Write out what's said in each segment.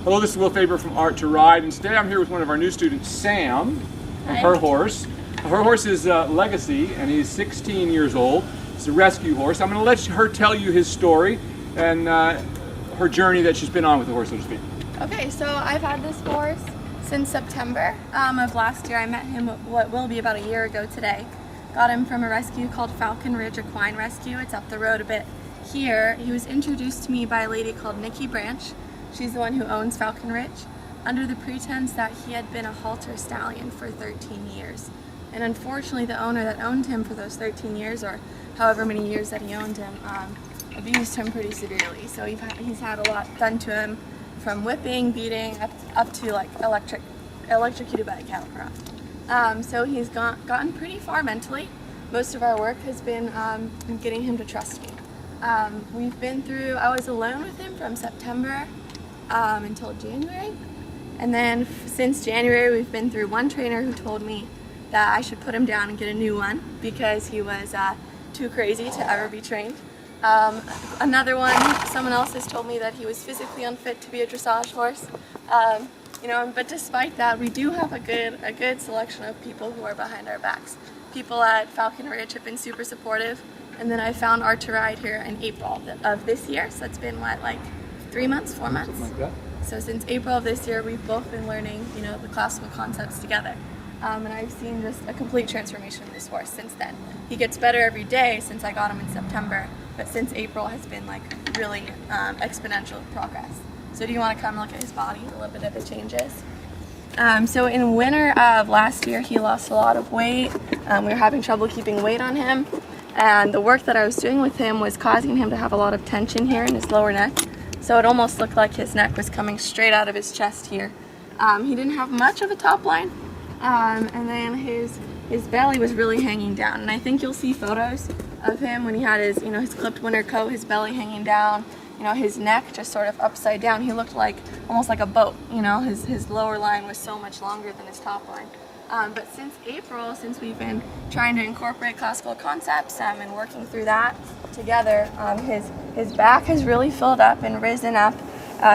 Hello, this is Will Faerber from Art to Ride, and today I'm here with one of our new students, Sam, and her horse. Her horse is Legacy, and he's 16 years old. It's a rescue horse. I'm going to let her tell you his story and her journey that she's been on with the horse, so to speak. Okay, so I've had this horse since September of last year. I met him what will be about a year ago today. Got him from a rescue called Falcon Ridge Equine Rescue. It's up the road a bit here. He was introduced to me by a lady called Nikki Branch. She's the one who owns Falcon Ridge, under the pretense that he had been a halter stallion for 13 years. And unfortunately, the owner that owned him for those 13 years, or however many years that he owned him, abused him pretty severely. So he's had a lot done to him, from whipping, beating, up to like electrocuted by a cattle prod. So he's gotten pretty far mentally. Most of our work has been getting him to trust me. We've been through, I was alone with him from September until January. And then since January, we've been through one trainer who told me that I should put him down and get a new one because he was too crazy to ever be trained. Another one, someone else has told me that he was physically unfit to be a dressage horse. But despite that, we do have a good selection of people who are behind our backs. People at Falcon Ridge have been super supportive, and then I found Art to Ride here in April of this year. So it's been what, like 3 months, 4 months? Something like that. So since April of this year, we've both been learning, the classical concepts together. And I've seen just a complete transformation of this horse since then. He gets better every day since I got him in September, but since April has been like really exponential progress. So do you want to come look at his body, a little bit of the changes? So in winter of last year, he lost a lot of weight. We were having trouble keeping weight on him, and the work that I was doing with him was causing him to have a lot of tension here in his lower neck. So it almost looked like his neck was coming straight out of his chest here. He didn't have much of a top line, and then his belly was really hanging down. And I think you'll see photos of him when he had his, his clipped winter coat, his belly hanging down, his neck just sort of upside down. He looked like almost like a boat. His lower line was so much longer than his top line. But since April, since we've been trying to incorporate classical concepts and working through that together, his back has really filled up and risen up.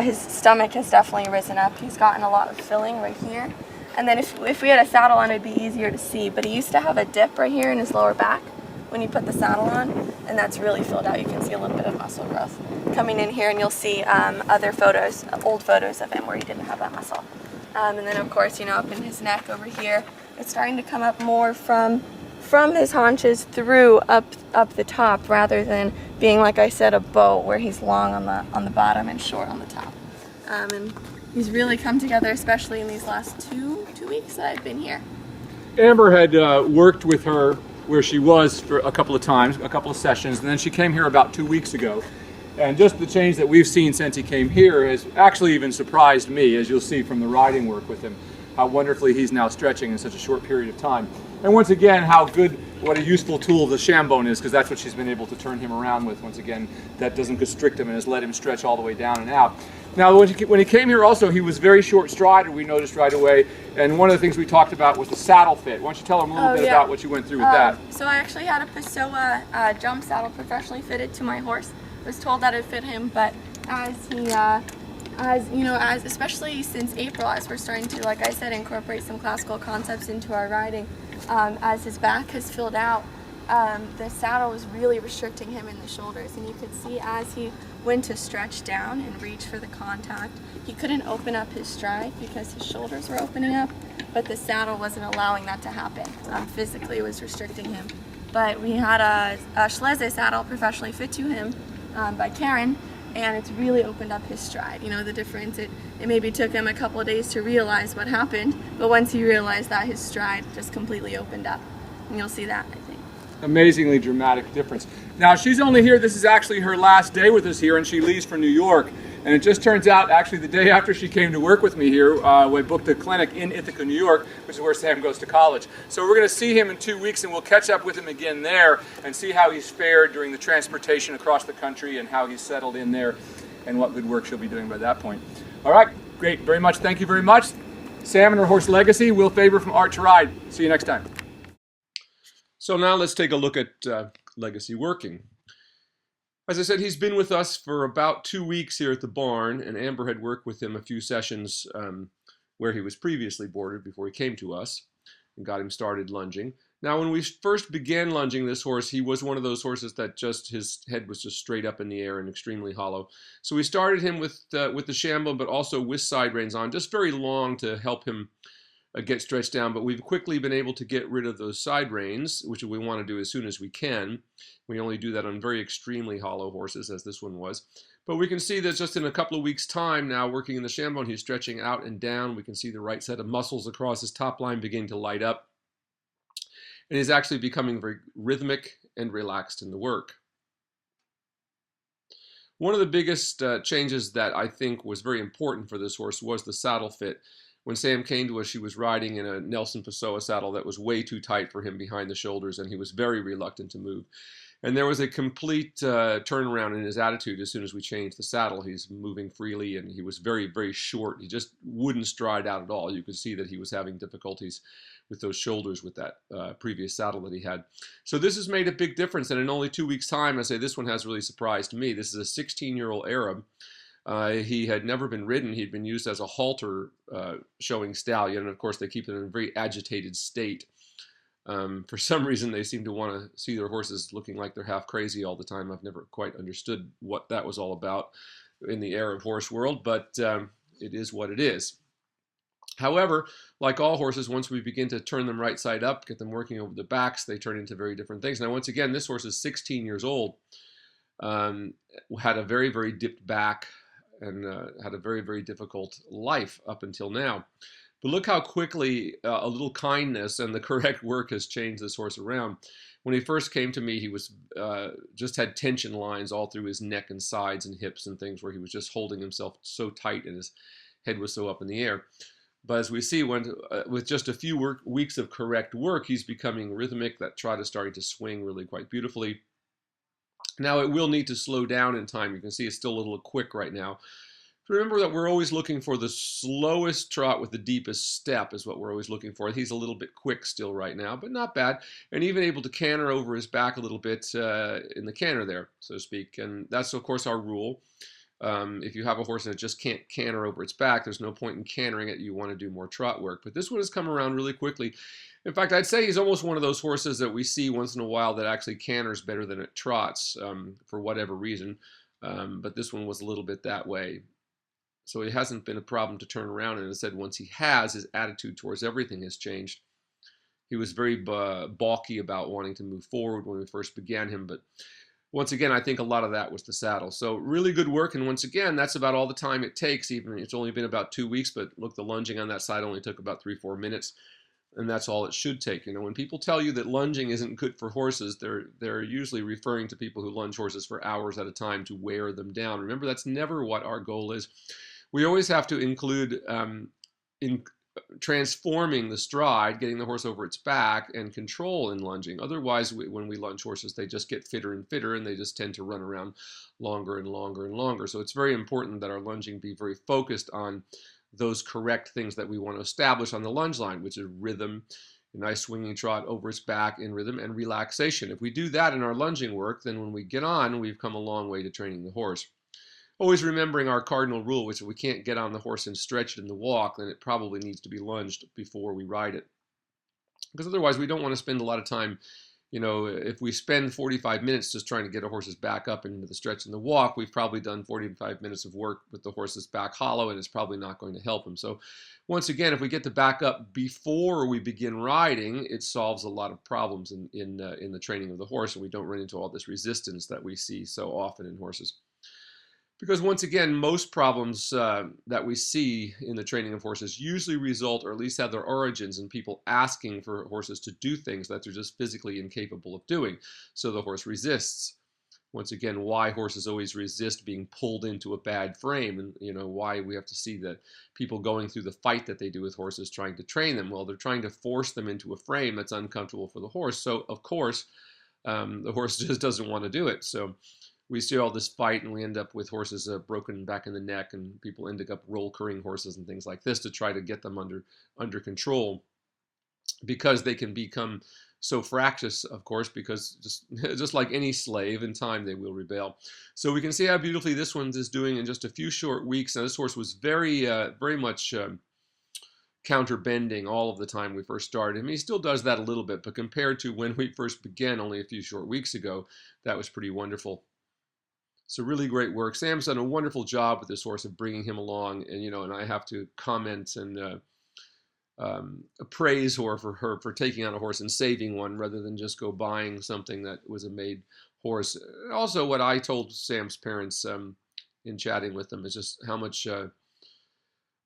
His stomach has definitely risen up. He's gotten a lot of filling right here. And then if we had a saddle on, it'd be easier to see. But he used to have a dip right here in his lower back when you put the saddle on, and that's really filled out. You can see a little bit of muscle growth coming in here, and you'll see other photos, old photos of him where he didn't have that muscle. And then of course, up in his neck over here, it's starting to come up more from his haunches through up the top, rather than being, like I said, a boat where he's long on the bottom and short on the top. And he's really come together, especially in these last two weeks that I've been here. Amber had worked with her where she was for a couple of times, a couple of sessions, and then she came here about 2 weeks ago. And just the change that we've seen since he came here has actually even surprised me, as you'll see from the riding work with him, how wonderfully he's now stretching in such a short period of time. And once again, what a useful tool the shambone is, because that's what she's been able to turn him around with. Once again, that doesn't constrict him and has let him stretch all the way down and out. Now, when he came here also, he was very short strided, we noticed right away. And one of the things we talked about was the saddle fit. Why don't you tell them a little bit about what you went through with that? So I actually had a Pessoa jump saddle professionally fitted to my horse. I was told that it fit him, but especially since April, as we're starting to, like I said, incorporate some classical concepts into our riding, as his back has filled out, the saddle was really restricting him in the shoulders, and you could see as he went to stretch down and reach for the contact, he couldn't open up his stride because his shoulders were opening up, but the saddle wasn't allowing that to happen. Physically, it was restricting him. But we had a Schlese saddle professionally fit to him by Karen, and it's really opened up his stride. The difference, it maybe took him a couple of days to realize what happened, but once he realized that, his stride just completely opened up. And you'll see that, I think. Amazingly dramatic difference. Now, she's only here, this is actually her last day with us here, and she leaves for New York. And it just turns out, actually, the day after she came to work with me here, we booked a clinic in Ithaca, New York, which is where Sam goes to college. So we're going to see him in 2 weeks, and we'll catch up with him again there and see how he's fared during the transportation across the country and how he's settled in there and what good work she'll be doing by that point. All right, great, very much. Thank you very much. Sam and her horse Legacy, Will Faerber from Art to Ride. See you next time. So now let's take a look at Legacy working. As I said, he's been with us for about 2 weeks here at the barn, and Amber had worked with him a few sessions where he was previously boarded before he came to us and got him started lunging. Now, when we first began lunging this horse, he was one of those horses that just his head was just straight up in the air and extremely hollow. So we started him with the shambo, but also with side reins on, just very long to help him get stretched down. But we've quickly been able to get rid of those side reins, which we want to do as soon as we can. We only do that on very extremely hollow horses, as this one was. But we can see that just in a couple of weeks' time now, working in the shambone, he's stretching out and down. We can see the right set of muscles across his top line begin to light up. And he's actually becoming very rhythmic and relaxed in the work. One of the biggest changes that I think was very important for this horse was the saddle fit. When Sam came to us, she was riding in a Nelson Pessoa saddle that was way too tight for him behind the shoulders, and he was very reluctant to move. And there was a complete turnaround in his attitude as soon as we changed the saddle. He's moving freely, and he was very, very short. He just wouldn't stride out at all. You could see that he was having difficulties with those shoulders with that previous saddle that he had. So this has made a big difference, and in only 2 weeks' time, I say this one has really surprised me. This is a 16-year-old Arab. He had never been ridden. He'd been used as a halter showing stallion, and of course they keep it in a very agitated state. For some reason, they seem to want to see their horses looking like they're half crazy all the time. I've never quite understood what that was all about in the Arab horse world, but it is what it is. However, like all horses, once we begin to turn them right side up, get them working over the backs, they turn into very different things. Now, once again, this horse is 16 years old, had a very, very dipped back, and had a very, very difficult life up until now. But look how quickly a little kindness and the correct work has changed this horse around. When he first came to me, he was just had tension lines all through his neck and sides and hips and things where he was just holding himself so tight and his head was so up in the air. But as we see, with just a few weeks of correct work, he's becoming rhythmic. That trot is starting to swing really quite beautifully. Now, it will need to slow down in time. You can see it's still a little quick right now. Remember that we're always looking for the slowest trot with the deepest step is what we're always looking for. He's a little bit quick still right now, but not bad. And even able to canter over his back a little bit in the canter there, so to speak. And that's, of course, our rule. If you have a horse that just can't canter over its back, there's no point in cantering it. You want to do more trot work. But this one has come around really quickly. In fact, I'd say he's almost one of those horses that we see once in a while that actually canters better than it trots for whatever reason. But this one was a little bit that way. So it hasn't been a problem to turn around. And as I said, once he has, his attitude towards everything has changed. He was very balky about wanting to move forward when we first began him. But once again, I think a lot of that was the saddle. So really good work. And once again, that's about all the time it takes. Even it's only been about 2 weeks, but look, the lunging on that side only took about 3-4 minutes. And that's all it should take. You know, when people tell you that lunging isn't good for horses, they're usually referring to people who lunge horses for hours at a time to wear them down. Remember, that's never what our goal is. We always have to include in transforming the stride, getting the horse over its back, and control in lunging. Otherwise, when we lunge horses, they just get fitter and fitter, and they just tend to run around longer and longer and longer. So it's very important that our lunging be very focused on those correct things that we want to establish on the lunge line, which is rhythm, a nice swinging trot over its back in rhythm, and relaxation. If we do that in our lunging work, then when we get on, we've come a long way to training the horse. Always remembering our cardinal rule, which is if we can't get on the horse and stretch it in the walk, then it probably needs to be lunged before we ride it. Because otherwise, we don't want to spend a lot of time, you know, if we spend 45 minutes just trying to get a horse's back up into the stretch and the walk, we've probably done 45 minutes of work with the horse's back hollow, and it's probably not going to help him. So once again, if we get the back up before we begin riding, it solves a lot of problems in the training of the horse, and we don't run into all this resistance that we see so often in horses. Because once again, most problems that we see in the training of horses usually result, or at least have their origins, in people asking for horses to do things that they're just physically incapable of doing. So the horse resists. Once again, why horses always resist being pulled into a bad frame, and you know why we have to see that people going through the fight that they do with horses trying to train them. Well, they're trying to force them into a frame that's uncomfortable for the horse. So of course, the horse just doesn't want to do it. So we see all this fight, and we end up with horses broken back in the neck, and people end up roll currying horses and things like this to try to get them under control. because they can become so fractious, of course, because just like any slave, in time they will rebel. So we can see how beautifully this one is doing in just a few short weeks. Now this horse was very much counter-bending all of the time we first started him. He still does that a little bit, but compared to when we first began only a few short weeks ago, that was pretty wonderful. So really great work. Sam's done a wonderful job with this horse of bringing him along, and and I have to comment and praise her for taking on a horse and saving one rather than just go buying something that was a made horse. Also, what I told Sam's parents in chatting with them is just how much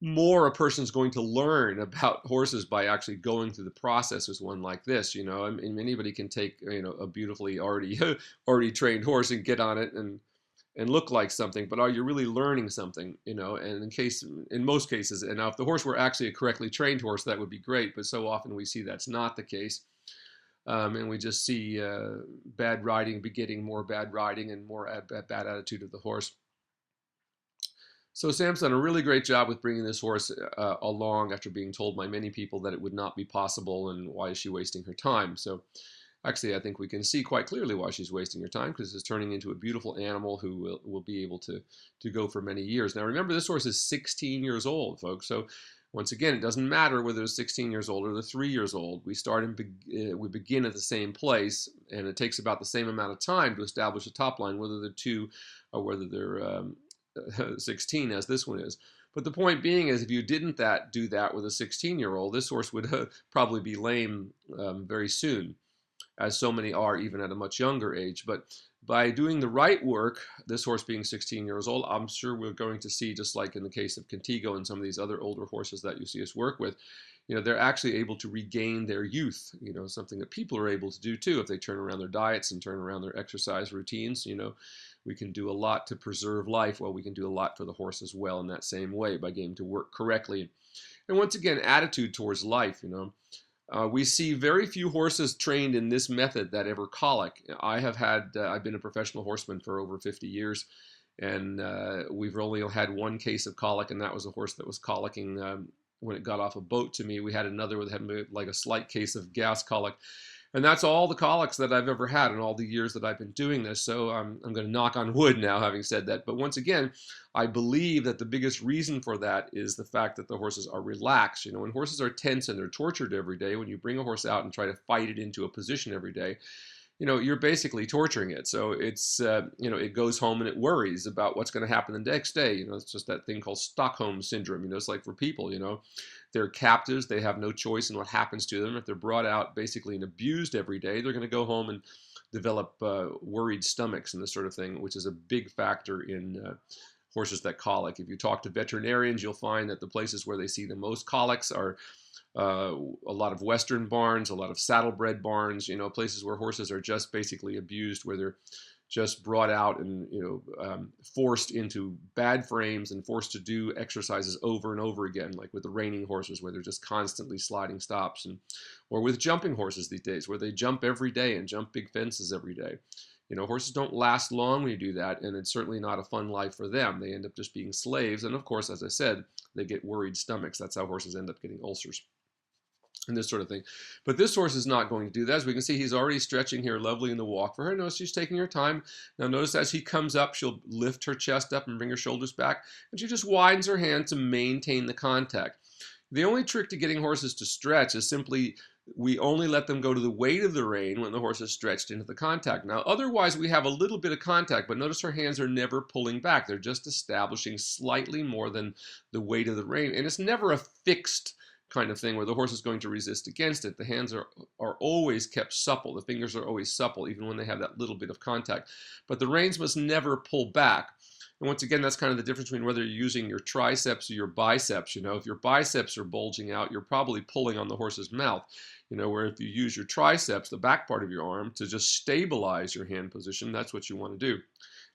more a person's going to learn about horses by actually going through the process with one like this. I mean, anybody can take a beautifully already trained horse and get on it and look like something, but are you really learning something? And in most cases, and now if the horse were actually a correctly trained horse, that would be great, but so often we see that's not the case. And we just see bad riding begetting more bad riding and more bad attitude of the horse. So Sam's done a really great job with bringing this horse along after being told by many people that it would not be possible, and why is she wasting her time? So actually, I think we can see quite clearly why she's wasting her time, because it's turning into a beautiful animal who will be able to go for many years. Now, remember, this horse is 16 years old, folks. So once again, it doesn't matter whether it's 16 years old or they're 3 years old. We begin at the same place, and it takes about the same amount of time to establish a top line, whether they're 2 or whether they're 16, as this one is. But the point being is, if you didn't do that with a 16-year-old, this horse would probably be lame very soon, as so many are even at a much younger age. But by doing the right work, this horse being 16 years old, I'm sure we're going to see, just like in the case of Contigo and some of these other older horses that you see us work with, they're actually able to regain their youth, something that people are able to do too if they turn around their diets and turn around their exercise routines. We can do a lot to preserve life. Well, we can do a lot for the horse as well in that same way by getting to work correctly. And once again, attitude towards life, we see very few horses trained in this method that ever colic. I've been a professional horseman for over 50 years, and we've only had one case of colic, and that was a horse that was colicking when it got off a boat to me. We had another that had like a slight case of gas colic. And that's all the colics that I've ever had in all the years that I've been doing this. So I'm going to knock on wood now, having said that. But once again, I believe that the biggest reason for that is the fact that the horses are relaxed. When horses are tense and they're tortured every day, when you bring a horse out and try to fight it into a position every day, you're basically torturing it. So it's, it goes home and it worries about what's going to happen the next day. It's just that thing called Stockholm syndrome. It's like for people, they're captives. They have no choice in what happens to them. If they're brought out basically and abused every day, they're going to go home and develop worried stomachs and this sort of thing, which is a big factor in horses that colic. If you talk to veterinarians, you'll find that the places where they see the most colics are a lot of Western barns, a lot of saddlebred barns, places where horses are just basically abused, where they're just brought out and forced into bad frames and forced to do exercises over and over again, like with the reining horses, where they're just constantly sliding stops, or with jumping horses these days, where they jump every day and jump big fences every day. Horses don't last long when you do that, and it's certainly not a fun life for them. They end up just being slaves, and of course, as I said, they get worried stomachs. That's how horses end up getting ulcers and this sort of thing. But this horse is not going to do that. As we can see, he's already stretching here lovely in the walk for her. Notice she's taking her time. Now notice as he comes up, she'll lift her chest up and bring her shoulders back, and she just widens her hand to maintain the contact. The only trick to getting horses to stretch is simply we only let them go to the weight of the rein when the horse is stretched into the contact. Now, otherwise, we have a little bit of contact, but notice her hands are never pulling back. They're just establishing slightly more than the weight of the rein, and it's never a fixed kind of thing where the horse is going to resist against it. The hands are always kept supple. The fingers are always supple, even when they have that little bit of contact. But the reins must never pull back. And once again, that's kind of the difference between whether you're using your triceps or your biceps. If your biceps are bulging out, you're probably pulling on the horse's mouth. Where if you use your triceps, the back part of your arm, to just stabilize your hand position, that's what you want to do.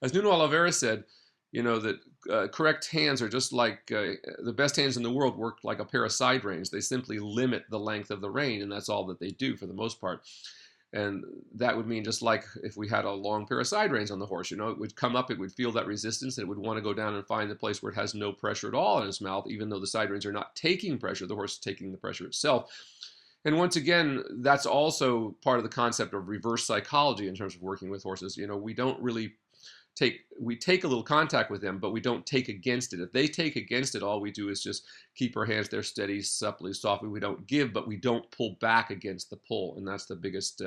As Nuno Oliveira said, that correct hands are just like the best hands in the world work like a pair of side reins. They simply limit the length of the rein, and that's all that they do for the most part. And that would mean just like if we had a long pair of side reins on the horse, it would come up, it would feel that resistance, and it would want to go down and find the place where it has no pressure at all in its mouth, even though the side reins are not taking pressure, the horse is taking the pressure itself. And once again, that's also part of the concept of reverse psychology in terms of working with horses. We don't really take a little contact with them, but we don't take against it. If they take against it, all we do is just keep our hands there steady, supplely, softly. We don't give, but we don't pull back against the pull. And that's the biggest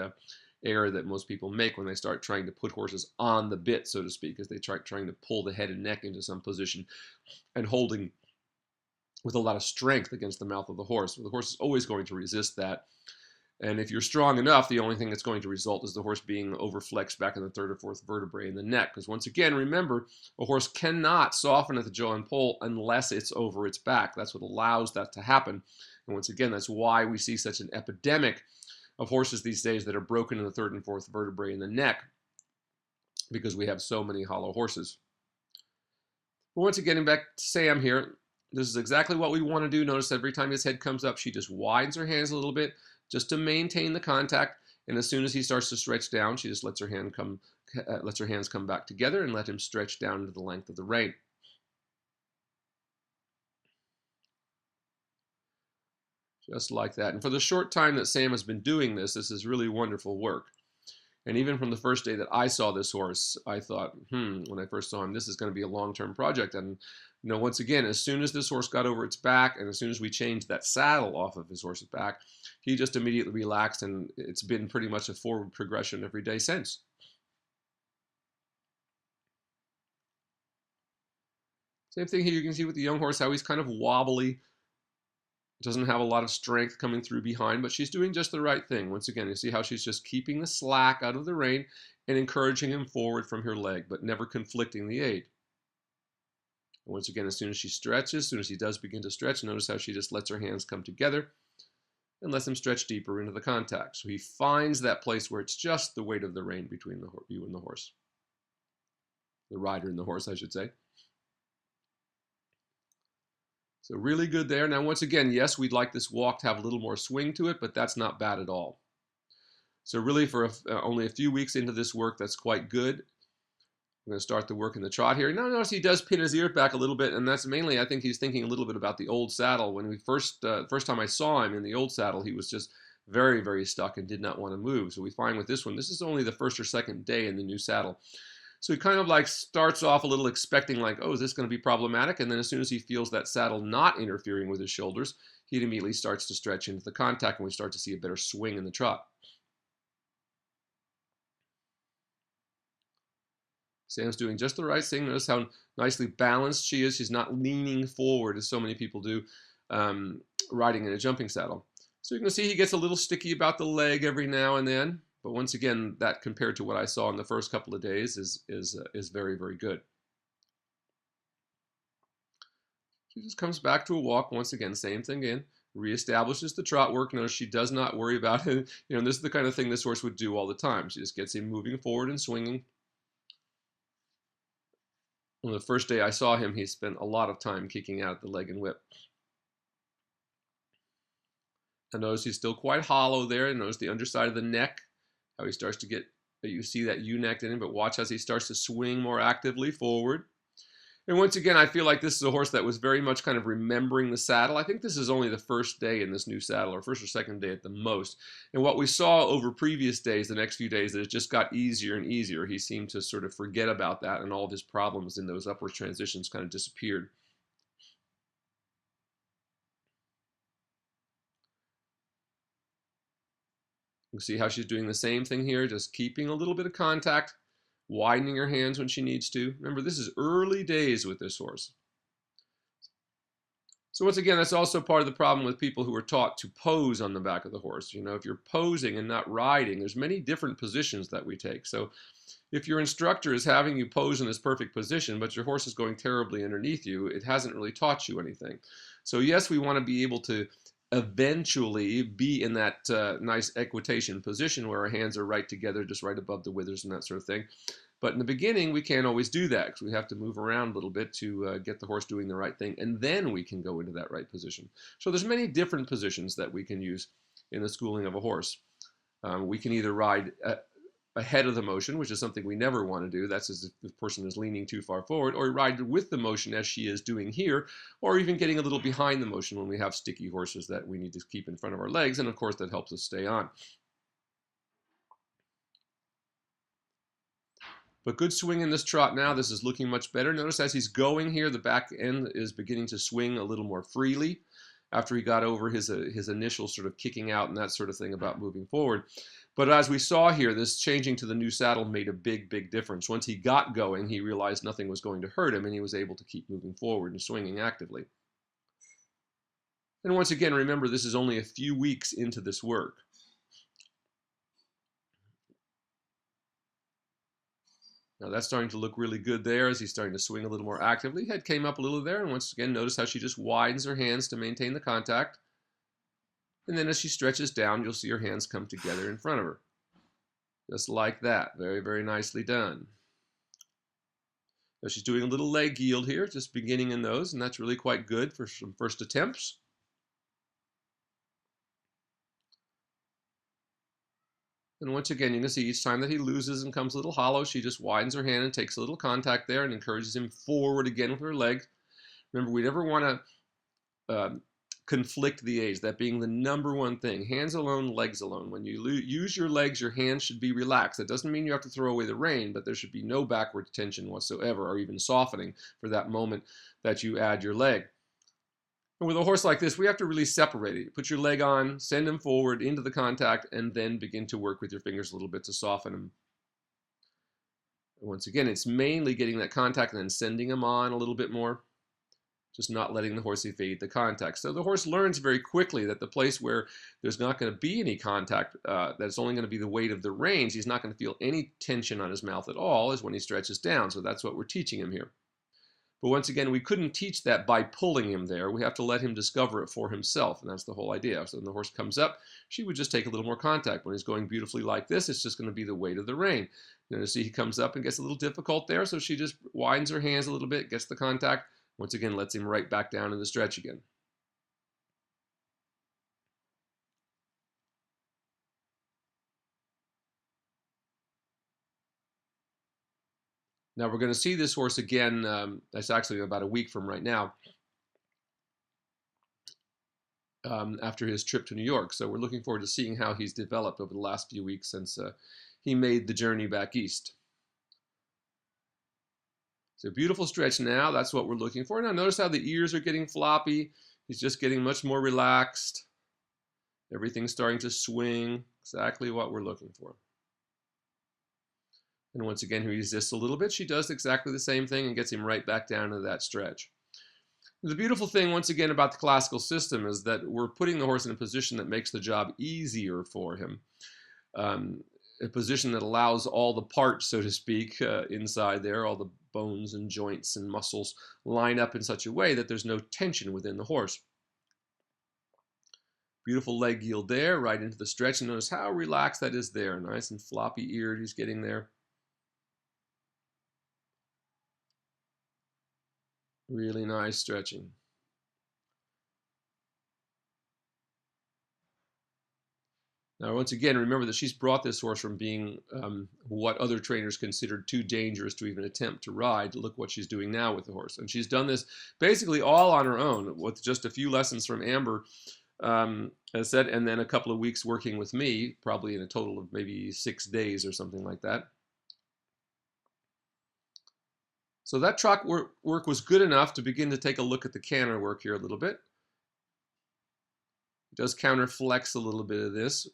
error that most people make when they start trying to put horses on the bit, so to speak, is they trying to pull the head and neck into some position and holding with a lot of strength against the mouth of the horse. The horse is always going to resist that. And if you're strong enough, the only thing that's going to result is the horse being overflexed back in the third or fourth vertebrae in the neck. Because once again, remember, a horse cannot soften at the jaw and pull unless it's over its back. That's what allows that to happen. And once again, that's why we see such an epidemic of horses these days that are broken in the third and fourth vertebrae in the neck, because we have so many hollow horses. But once again, back to Sam here, this is exactly what we want to do. Notice every time his head comes up, she just widens her hands a little bit, just to maintain the contact. And as soon as he starts to stretch down, she just lets her hands come back together and let him stretch down to the length of the rein. Just like that. And for the short time that Sam has been doing this, this is really wonderful work. And even from the first day that I saw this horse, I thought, when I first saw him, this is going to be a long-term project. And once again, as soon as this horse got over its back, and as soon as we changed that saddle off of his horse's back, he just immediately relaxed, and it's been pretty much a forward progression every day since. Same thing here, you can see with the young horse how he's kind of wobbly, doesn't have a lot of strength coming through behind, but she's doing just the right thing. Once again, you see how she's just keeping the slack out of the rein and encouraging him forward from her leg, but never conflicting the aid. And once again, as soon as she stretches, as soon as he does begin to stretch, notice how she just lets her hands come together and lets him stretch deeper into the contact. So he finds that place where it's just the weight of the rein between you and the horse. The rider and the horse, I should say. So really good there. Now, once again, yes, we'd like this walk to have a little more swing to it, but that's not bad at all. So really, for only a few weeks into this work, that's quite good. I'm going to start the work in the trot here. Now, notice he does pin his ear back a little bit, and that's mainly, I think he's thinking a little bit about the old saddle. When we first time I saw him in the old saddle, he was just very, very stuck and did not want to move. So we find with this one, this is only the first or second day in the new saddle. So he kind of like starts off a little expecting like, oh, is this going to be problematic? And then as soon as he feels that saddle not interfering with his shoulders, he immediately starts to stretch into the contact, and we start to see a better swing in the trot. Sam's doing just the right thing. Notice how nicely balanced she is. She's not leaning forward as so many people do riding in a jumping saddle. So you can see he gets a little sticky about the leg every now and then. But once again, that compared to what I saw in the first couple of days is very, very good. She just comes back to a walk. Once again, same thing again. Reestablishes the trot work. Notice she does not worry about it. This is the kind of thing this horse would do all the time. She just gets him moving forward and swinging. On the first day I saw him, he spent a lot of time kicking out at the leg and whip. And notice he's still quite hollow there. And notice the underside of the neck. How he starts to get, you see that U-neck in him, but watch as he starts to swing more actively forward. And once again, I feel like this is a horse that was very much kind of remembering the saddle. I think this is only the first day in this new saddle, or first or second day at the most. And what we saw over previous days, the next few days, that it just got easier and easier. He seemed to sort of forget about that, and all of his problems in those upward transitions kind of disappeared. You can see how she's doing the same thing here, just keeping a little bit of contact, widening her hands when she needs to. Remember, this is early days with this horse. So once again, that's also part of the problem with people who are taught to pose on the back of the horse. If you're posing and not riding, there's many different positions that we take. So if your instructor is having you pose in this perfect position, but your horse is going terribly underneath you, it hasn't really taught you anything. So yes, we want to be able to eventually be in that nice equitation position where our hands are right together, just right above the withers and that sort of thing. But in the beginning, we can't always do that because we have to move around a little bit to get the horse doing the right thing, and then we can go into that right position. So there's many different positions that we can use in the schooling of a horse. We can either ride ahead of the motion, which is something we never want to do. That's as if the person is leaning too far forward, or ride with the motion as she is doing here, or even getting a little behind the motion when we have sticky horses that we need to keep in front of our legs, and of course that helps us stay on. But good swing in this trot now. This is looking much better. Notice as he's going here, the back end is beginning to swing a little more freely after he got over his initial sort of kicking out and that sort of thing about moving forward. But as we saw here, this changing to the new saddle made a big, big difference. Once he got going, he realized nothing was going to hurt him, and he was able to keep moving forward and swinging actively. And once again, remember, this is only a few weeks into this work. Now that's starting to look really good there as he's starting to swing a little more actively. Head came up a little there, and once again, notice how she just widens her hands to maintain the contact. And then as she stretches down, you'll see her hands come together in front of her. Just like that. Very, very nicely done. Now she's doing a little leg yield here, just beginning in those, and that's really quite good for some first attempts. And once again, you can see each time that he loses and comes a little hollow, she just widens her hand and takes a little contact there and encourages him forward again with her leg. Remember, we never want to conflict the age, that being the number one thing. Hands alone, legs alone. When you use your legs, your hands should be relaxed. That doesn't mean you have to throw away the rein, but there should be no backward tension whatsoever, or even softening for that moment that you add your leg. And with a horse like this, we have to really separate it. Put your leg on, send him forward into the contact, and then begin to work with your fingers a little bit to soften him. And once again, it's mainly getting that contact and then sending him on a little bit more. Just not letting the horse evade the contact. So the horse learns very quickly that the place where there's not going to be any contact, that it's only going to be the weight of the reins, he's not going to feel any tension on his mouth at all, is when he stretches down. So that's what we're teaching him here. But once again, we couldn't teach that by pulling him there. We have to let him discover it for himself, and that's the whole idea. So when the horse comes up, she would just take a little more contact. When he's going beautifully like this, it's just going to be the weight of the rein. You see he comes up and gets a little difficult there, so she just widens her hands a little bit, gets the contact. Once again, lets him right back down in the stretch again. Now we're going to see this horse again, that's actually about a week from right now, after his trip to New York. So we're looking forward to seeing how he's developed over the last few weeks since he made the journey back east. So beautiful stretch now, that's what we're looking for. Now notice how the ears are getting floppy. He's just getting much more relaxed. Everything's starting to swing, exactly what we're looking for. And once again, he resists a little bit. She does exactly the same thing and gets him right back down to that stretch. The beautiful thing, once again, about the classical system is that we're putting the horse in a position that makes the job easier for him. A position that allows all the parts, so to speak, inside there, all the bones and joints and muscles line up in such a way that there's no tension within the horse. Beautiful leg yield there, right into the stretch, and notice how relaxed that is there. Nice and floppy-eared he's getting there. Really nice stretching. Now, once again, remember that she's brought this horse from being what other trainers considered too dangerous to even attempt to ride. Look what she's doing now with the horse. And she's done this basically all on her own with just a few lessons from Amber, as I said, and then a couple of weeks working with me, probably in a total of maybe 6 days or something like that. So that trot work was good enough to begin to take a look at the canter work here a little bit. He does counter flex a little bit of this.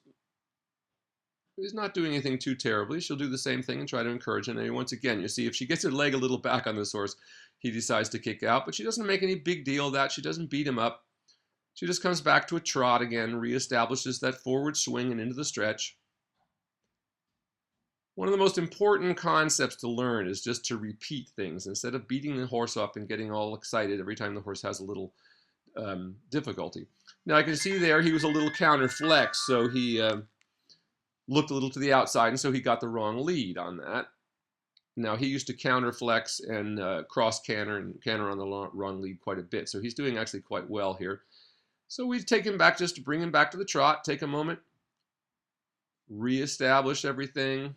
He's not doing anything too terribly. She'll do the same thing and try to encourage him. And once again, you see if she gets her leg a little back on this horse, he decides to kick out. But she doesn't make any big deal of that. She doesn't beat him up. She just comes back to a trot again, reestablishes that forward swing and into the stretch. One of the most important concepts to learn is just to repeat things instead of beating the horse up and getting all excited every time the horse has a little difficulty. Now I can see there he was a little counter flex, so he looked a little to the outside, and so he got the wrong lead on that. Now he used to counter flex and cross canter and canter on the wrong lead quite a bit, so he's doing actually quite well here. So we take him back just to bring him back to the trot, take a moment, reestablish everything.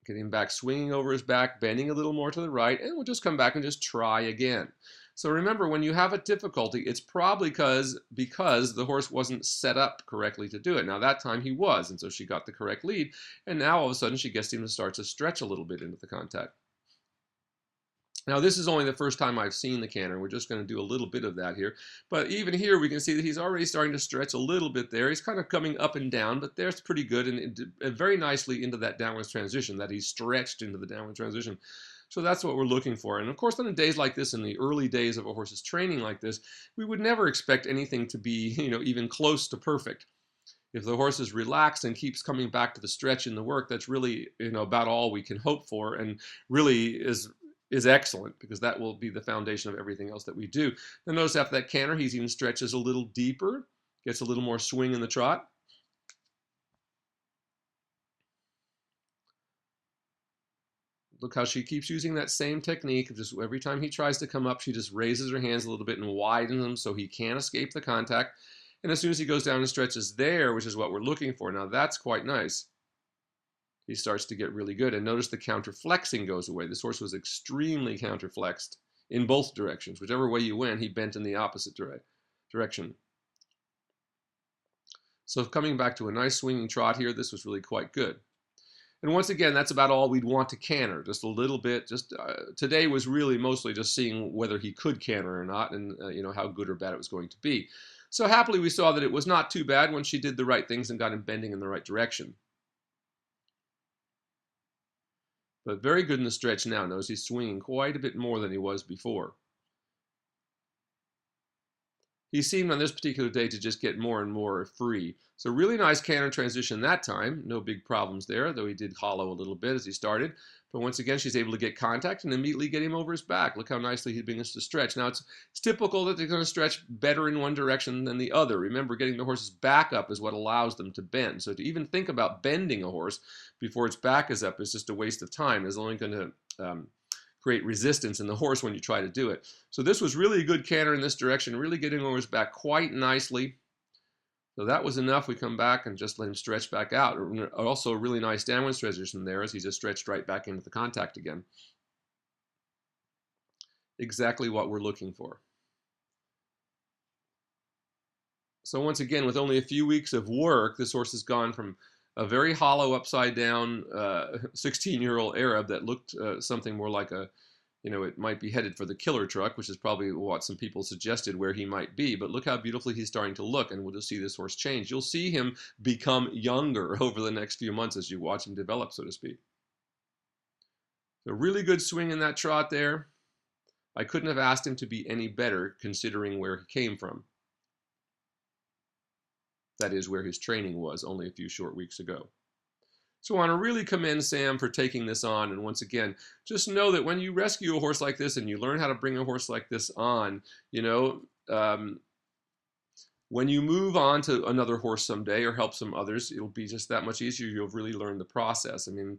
Getting back, swinging over his back, bending a little more to the right, and we'll just come back and just try again. So remember, when you have a difficulty, it's probably because the horse wasn't set up correctly to do it. Now that time he was, and so she got the correct lead, and now all of a sudden she gets him to start to stretch a little bit into the contact. Now this is only the first time I've seen the canter. We're just going to do a little bit of that here. But even here we can see that he's already starting to stretch a little bit there. He's kind of coming up and down, but there's pretty good and very nicely into that downwards transition, that he's stretched into the downward transition. So that's what we're looking for. And of course, on days like this, in the early days of a horse's training like this, we would never expect anything to be, even close to perfect. If the horse is relaxed and keeps coming back to the stretch in the work, that's really, about all we can hope for, and really is excellent, because that will be the foundation of everything else that we do. Now notice after that canter, he even stretches a little deeper, gets a little more swing in the trot. Look how she keeps using that same technique. Just every time he tries to come up, she just raises her hands a little bit and widens them so he can't escape the contact. And as soon as he goes down and stretches there, which is what we're looking for, now that's quite nice, he starts to get really good. And notice the counterflexing goes away. This horse was extremely counterflexed in both directions. Whichever way you went, he bent in the opposite direction. So coming back to a nice swinging trot here, this was really quite good. And once again, that's about all we'd want to canter, just a little bit. Today was really mostly just seeing whether he could canter or not, and how good or bad it was going to be. So happily we saw that it was not too bad when she did the right things and got him bending in the right direction. But very good in the stretch now. Notice he's swinging quite a bit more than he was before. He seemed on this particular day to just get more and more free. So really nice canter transition that time. No big problems there, though he did hollow a little bit as he started. But once again, she's able to get contact and immediately get him over his back. Look how nicely he begins to stretch. Now, it's typical that they're going to stretch better in one direction than the other. Remember, getting the horse's back up is what allows them to bend. So to even think about bending a horse before its back is up is just a waste of time. It's only going to create resistance in the horse when you try to do it. So this was really a good canter in this direction, really getting over his back quite nicely. So that was enough. We come back and just let him stretch back out. Also a really nice downward transition there as he just stretched right back into the contact again. Exactly what we're looking for. So once again, with only a few weeks of work, this horse has gone from a very hollow, upside down 16-year-old Arab that looked something more like it might be headed for the killer truck, which is probably what some people suggested where he might be. But look how beautifully he's starting to look, and we'll just see this horse change. You'll see him become younger over the next few months as you watch him develop, so to speak. So really good swing in that trot there. I couldn't have asked him to be any better considering where he came from. That is where his training was only a few short weeks ago. So I want to really commend Sam for taking this on. And once again, just know that when you rescue a horse like this and you learn how to bring a horse like this on, when you move on to another horse someday or help some others, it'll be just that much easier. You'll really learn the process. I mean,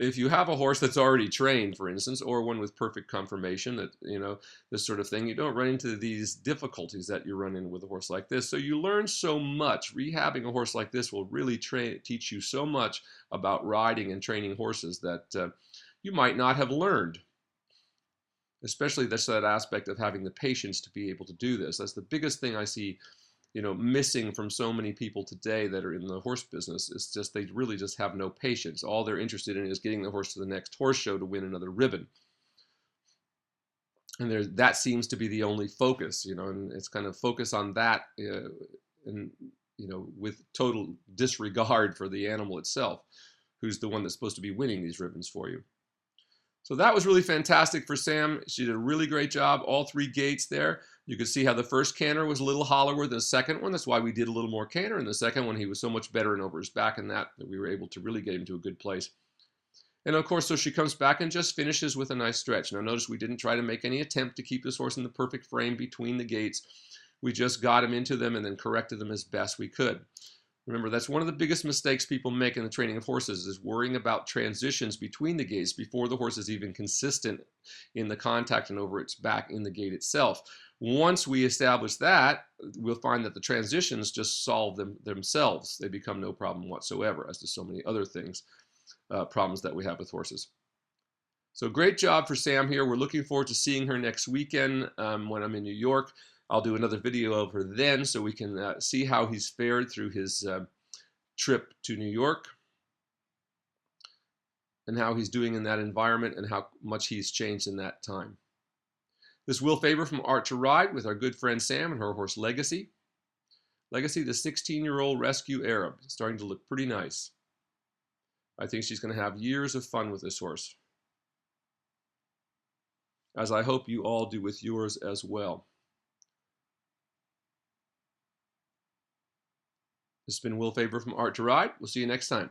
if you have a horse that's already trained, for instance, or one with perfect conformation, that this sort of thing, you don't run into these difficulties that you run into with a horse like this. So you learn so much. Rehabbing a horse like this will really teach you so much about riding and training horses that you might not have learned. Especially that aspect of having the patience to be able to do this. That's the biggest thing I see missing from so many people today that are in the horse business. It's just they really just have no patience. All they're interested in is getting the horse to the next horse show to win another ribbon. And that seems to be the only focus, and it's kind of focus on that, and with total disregard for the animal itself, who's the one that's supposed to be winning these ribbons for you. So that was really fantastic for Sam. She did a really great job, all three gaits there. You could see how the first canter was a little hollower than the second one. That's why we did a little more canter. In the second one, he was so much better and over his back in that we were able to really get him to a good place. And of course, so she comes back and just finishes with a nice stretch. Now notice we didn't try to make any attempt to keep this horse in the perfect frame between the gaits. We just got him into them and then corrected them as best we could. Remember, that's one of the biggest mistakes people make in the training of horses is worrying about transitions between the gaits before the horse is even consistent in the contact and over its back in the gait itself. Once we establish that, we'll find that the transitions just solve themselves. They become no problem whatsoever, as do so many other things. problems that we have with horses. So great job for Sam here. We're looking forward to seeing her next weekend when I'm in New York. I'll do another video of her then so we can see how he's fared through his trip to New York and how he's doing in that environment and how much he's changed in that time. This is Will Faerber from Art to Ride with our good friend Sam and her horse Legacy. Legacy, the 16-year-old rescue Arab, starting to look pretty nice. I think she's going to have years of fun with this horse, as I hope you all do with yours as well. This has been Will Faerber from Art to Ride. We'll see you next time.